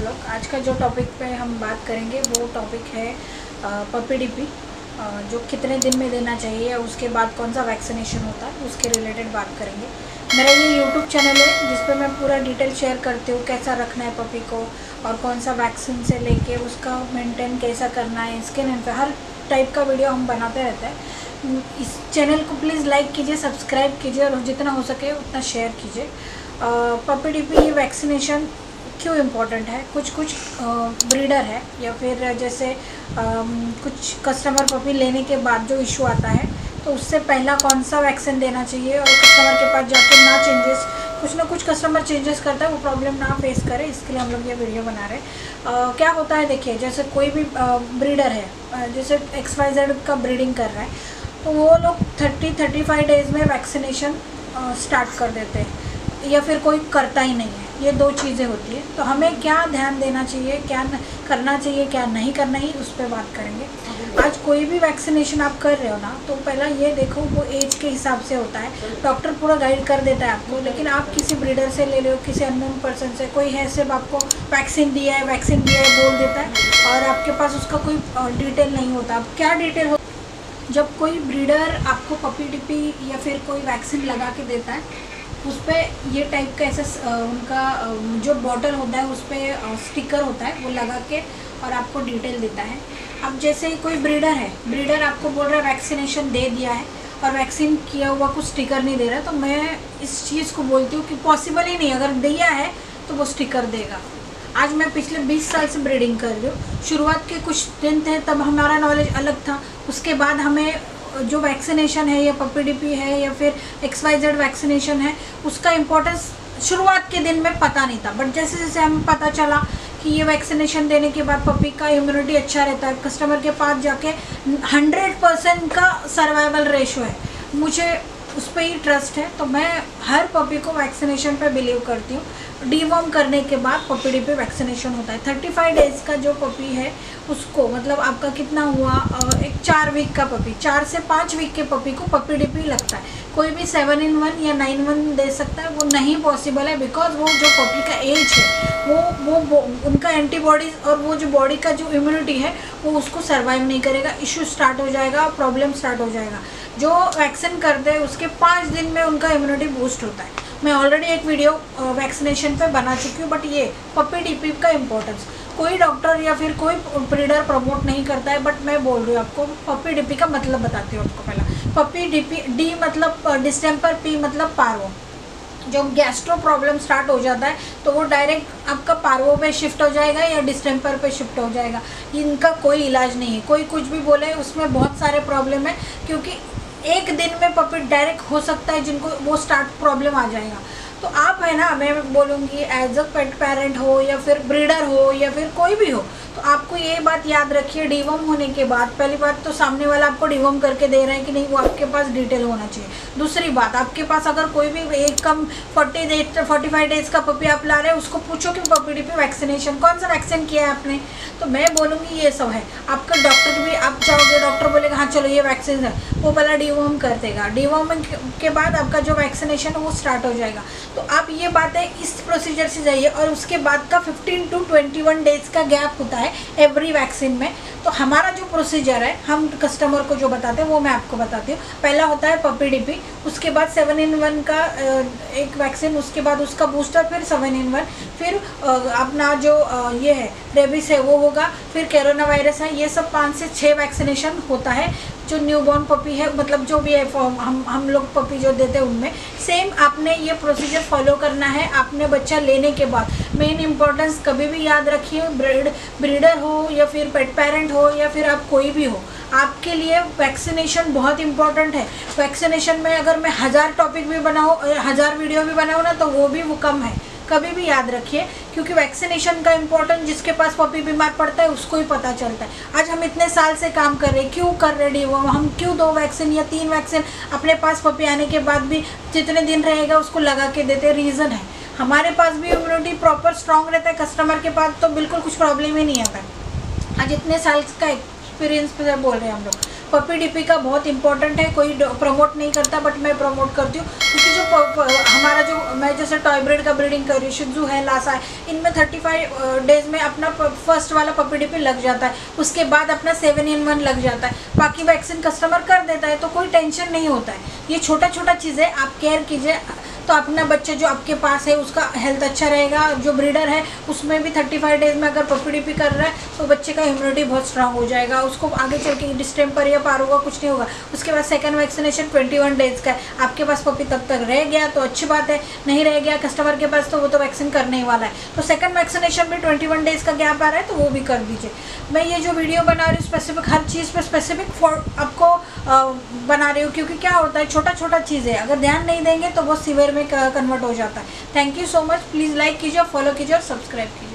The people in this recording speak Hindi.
लोग। आज का जो टॉपिक पे हम बात करेंगे वो टॉपिक है पपी डीपी, जो कितने दिन में देना चाहिए या उसके बाद कौन सा वैक्सीनेशन होता है उसके रिलेटेड बात करेंगे। मेरा ये यूट्यूब चैनल है जिस पे मैं पूरा डिटेल शेयर करती हूँ, कैसा रखना है पपी को और कौन सा वैक्सीन से लेके उसका मेंटेन कैसा करना है, स्किन एंड हर टाइप का वीडियो हम बनाते रहते हैं। इस चैनल को प्लीज़ लाइक कीजिए, सब्सक्राइब कीजिए और जितना हो सके उतना शेयर कीजिए। पपी डीपी वैक्सीनेशन क्यों इम्पोर्टेंट है? कुछ ब्रीडर है या फिर जैसे कुछ कस्टमर पपी लेने के बाद जो इशू आता है तो उससे पहला कौन सा वैक्सीन देना चाहिए, और कस्टमर के पास जाके ना चेंजेस, कुछ ना कुछ कस्टमर चेंजेस करता है, वो प्रॉब्लम ना फेस करे, इसके लिए हम लोग ये वीडियो बना रहे हैं। क्या होता है देखिए, जैसे कोई भी ब्रीडर है, जैसे XYZ का ब्रीडिंग कर रहा है तो वो लोग 30-35 डेज़ में वैक्सीनेशन स्टार्ट कर देते हैं या फिर कोई करता ही नहीं है। ये दो चीज़ें होती है, तो हमें क्या ध्यान देना चाहिए, क्या करना चाहिए, क्या नहीं करना ही, उस पर बात करेंगे। आज कोई भी वैक्सीनेशन आप कर रहे हो ना, तो पहला ये देखो वो एज के हिसाब से होता है। डॉक्टर पूरा गाइड कर देता है आपको, लेकिन आप किसी ब्रीडर से ले लो, किसी अननोन पर्सन से, कोई है सिर्फ आपको वैक्सीन दिया है बोल देता है और आपके पास उसका कोई डिटेल नहीं होता। अब क्या डिटेल हो, जब कोई ब्रीडर आपको पपी डीपी या फिर कोई वैक्सीन लगा के देता है, उस पर ये टाइप का ऐसा उनका जो बॉटल होता है उस पर स्टिकर होता है, वो लगा के और आपको डिटेल देता है। अब जैसे कोई ब्रीडर आपको बोल रहा है वैक्सीनेशन दे दिया है और वैक्सीन किया हुआ कुछ स्टिकर नहीं दे रहा, तो मैं इस चीज़ को बोलती हूँ कि पॉसिबल ही नहीं। अगर दिया है तो वो स्टिकर देगा। आज मैं पिछले 20 साल से ब्रीडिंग कर रही हूँ। शुरुआत के कुछ दिन थे तब हमारा नॉलेज अलग था, उसके बाद हमें जो वैक्सीनेशन है या पपी डीपी है या फिर XYZ वैक्सीनेशन है उसका इम्पोर्टेंस शुरुआत के दिन में पता नहीं था। बट जैसे जैसे हमें पता चला कि ये वैक्सीनेशन देने के बाद पपी का इम्यूनिटी अच्छा रहता है, कस्टमर के पास जाके 100% का सर्वाइवल रेशो है, मुझे उस पर ही ट्रस्ट है, तो मैं हर पपी को वैक्सीनेशन पे बिलीव करती हूँ। डीवॉर्म करने के बाद पपी डीपी वैक्सीनेशन होता है। 35 डेज़ का जो पपी है उसको, मतलब आपका कितना हुआ, एक 4 वीक का पपी, 4 से 5 वीक के पपी को पपी डीपी लगता है। कोई भी 7 in 1 या 9 in 1 दे सकता है, वो नहीं पॉसिबल है, बिकॉज वो जो पपी का एज है वो उनका एंटीबॉडीज़ और वो जो बॉडी का जो इम्यूनिटी है वो उसको सर्वाइव नहीं करेगा, इशू स्टार्ट हो जाएगा, प्रॉब्लम स्टार्ट हो जाएगा। जो वैक्सीन करते हैं उसके 5 दिन में उनका इम्यूनिटी बूस्ट होता है। मैं ऑलरेडी एक वीडियो वैक्सीनेशन पे बना चुकी हूँ। बट ये पपी डीपी का इम्पोर्टेंस कोई डॉक्टर या फिर कोई ब्रीडर प्रमोट नहीं करता है, बट मैं बोल रही हूँ आपको, पपी डीपी का मतलब बताती हूँ आपको। पहला पपी डीपी, डी मतलब डिस्टेम्पर, पी मतलब पार्वो। जो गैस्ट्रो प्रॉब्लम स्टार्ट हो जाता है तो वो डायरेक्ट आपका पार्वो पे शिफ्ट हो जाएगा या डिस्टेम्पर पे शिफ्ट हो जाएगा। इनका कोई इलाज नहीं है, कोई कुछ भी बोले, उसमें बहुत सारे प्रॉब्लम है, क्योंकि एक दिन में पपी डायरेक्ट हो सकता है जिनको वो स्टार्ट प्रॉब्लम आ जाएगा। तो आप है ना, मैं बोलूँगी एज अ पेट पेरेंट हो या फिर ब्रीडर हो या फिर कोई भी हो, तो आपको ये बात याद रखिए, डिवॉर्म होने के बाद पहली बात तो सामने वाला आपको डिवॉर्म करके दे रहा है कि नहीं, वो आपके पास डिटेल होना चाहिए। दूसरी बात, आपके पास अगर कोई भी एक कम 45 डेज़ का पपी आप ला रहे हैं, उसको पूछो कि पपी डीपी वैक्सीनेशन कौन सा वैक्सीन किया है आपने, तो मैं बोलूँगी ये सब है। आपका डॉक्टर भी, आप जाओगे डॉक्टर बोलेगा हाँ चलो ये वैक्सीन है, वो पहला डिवॉर्म कर देगा, डिवॉर्मिंग के बाद आपका जो वैक्सीनेशन है वो स्टार्ट हो जाएगा। तो आप ये बातें इस प्रोसीजर से जाइए, और उसके बाद का 15 to 21 डेज़ का गैप होता है एवरी वैक्सीन में। तो हमारा जो प्रोसीजर है, हम कस्टमर को जो बताते हैं वो मैं आपको बताती हूँ। पहला होता है पपी डीपी, उसके बाद 7 in 1 का एक वैक्सीन, उसके बाद उसका बूस्टर, फिर 7 in 1, फिर अपना जो ये है रेबीज है वो होगा, फिर कोरोना वायरस है। ये सब 5 से 6 वैक्सीनेशन होता है जो न्यूबॉर्न पपी है, मतलब जो भी है हम लोग पपी जो देते हैं उनमें सेम आपने ये प्रोसीजर फॉलो करना है। आपने बच्चा लेने के बाद मेन इंपॉर्टेंस कभी भी याद रखिए, ब्रीडर हो या फिर पेट पेरेंट हो या फिर आप कोई भी हो, आपके लिए वैक्सीनेशन बहुत इंपॉर्टेंट है। वैक्सीनेशन में अगर मैं 1000 टॉपिक भी बनाऊँ, 1000 वीडियो भी बनाऊँ ना, तो वो भी वो कम है, कभी भी याद रखिए, क्योंकि वैक्सीनेशन का इम्पोर्टेंट जिसके पास पपी बीमार पड़ता है उसको ही पता चलता है। आज हम इतने साल से काम कर रहे हैं, क्यों कर रहे हैं, हम क्यों 2 वैक्सीन या 3 वैक्सीन अपने पास पपी आने के बाद भी जितने दिन रहेगा उसको लगा के देते, रीज़न है हमारे पास भी इम्यूनिटी प्रॉपर स्ट्रॉन्ग रहता है, कस्टमर के पास तो बिल्कुल कुछ प्रॉब्लम ही नहीं आता है। आज इतने साल का एक्सपीरियंस पे बोल रहे हैं हम लोग। पपी डीपी का बहुत इंपॉर्टेंट है, कोई प्रमोट नहीं करता बट मैं प्रमोट करती हूँ, क्योंकि जो हमारा जो मैं जैसे टॉय ब्रीड का ब्रीडिंग कर रही हूँ, शिज़ू है, लासा है, इनमें 35 डेज में अपना फर्स्ट वाला पपी डीपी लग जाता है, उसके बाद अपना 7-in-1 लग जाता है, बाकी वैक्सीन कस्टमर कर देता है, तो कोई टेंशन नहीं होता है। ये छोटा छोटा चीज़ें आप केयर कीजिए, तो अपना बच्चा जो आपके पास है उसका हेल्थ अच्छा रहेगा। जो ब्रीडर है उसमें भी 35 डेज में अगर पपी डीपी कर रहा है तो बच्चे का इम्यूनिटी बहुत स्ट्रांग हो जाएगा, उसको आगे चल के डिस्टेम्पर या पारोगा कुछ नहीं होगा। उसके बाद सेकंड वैक्सीनेशन 21 डेज का है, आपके पास पपी तब तक रह गया तो अच्छी बात है, नहीं रह गया कस्टमर के पास तो वो तो वैक्सीन करने ही वाला है, तो सेकंड वैक्सीनेशन में 21 डेज का गैप आ रहा है तो वो भी कर दीजिए। मैं ये जो वीडियो बना रही हूँ स्पेसिफिक हर चीज़ पर स्पेसिफिक फॉर आपको बना रही हूँ, क्योंकि क्या होता है छोटा छोटा चीज़ है, अगर ध्यान नहीं देंगे तो वो सीवियर में कन्वर्ट हो जाता है। Thank you so much, please like कीजिए, फॉलो कीजिए और सब्सक्राइब कीजिए।